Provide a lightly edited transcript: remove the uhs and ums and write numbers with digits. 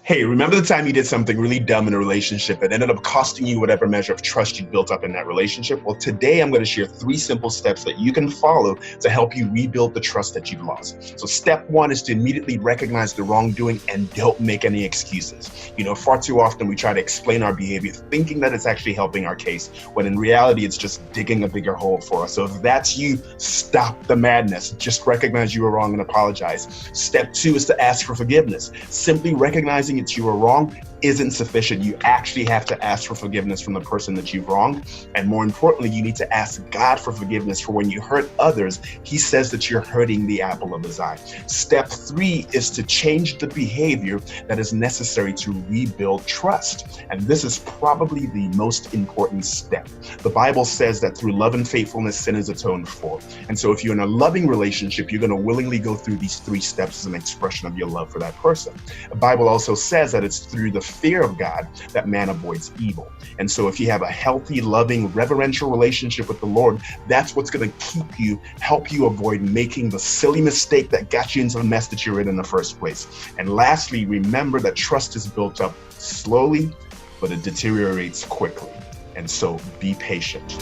Hey, remember the time you did something really dumb in a relationship that ended up costing you whatever measure of trust you built up in that relationship? Well, today I'm going to share 3 simple steps that you can follow to help you rebuild the trust that you've lost. So step 1 is to immediately recognize the wrongdoing and don't make any excuses. Far too often we try to explain our behavior thinking that it's actually helping our case, when in reality it's just digging a bigger hole for us. So if that's you, stop the madness. Just recognize you were wrong and apologize. Step 2 is to ask for forgiveness. Simply recognizing that you were wrong isn't sufficient. You actually have to ask for forgiveness from the person that you've wronged. And more importantly, you need to ask God for forgiveness, for when you hurt others, He says that you're hurting the apple of His eye. Step 3 is to change the behavior that is necessary to rebuild trust. And this is probably the most important step. The Bible says that through love and faithfulness, sin is atoned for. And so if you're in a loving relationship, you're going to willingly go through these 3 steps as an expression of your love for that person. The Bible also says that it's through the fear of God that man avoids evil. And so if you have a healthy, loving, reverential relationship with the Lord, that's what's going to help you avoid making the silly mistake that got you into the mess that you're in the first place. And lastly, remember that trust is built up slowly, but it deteriorates quickly. And so be patient.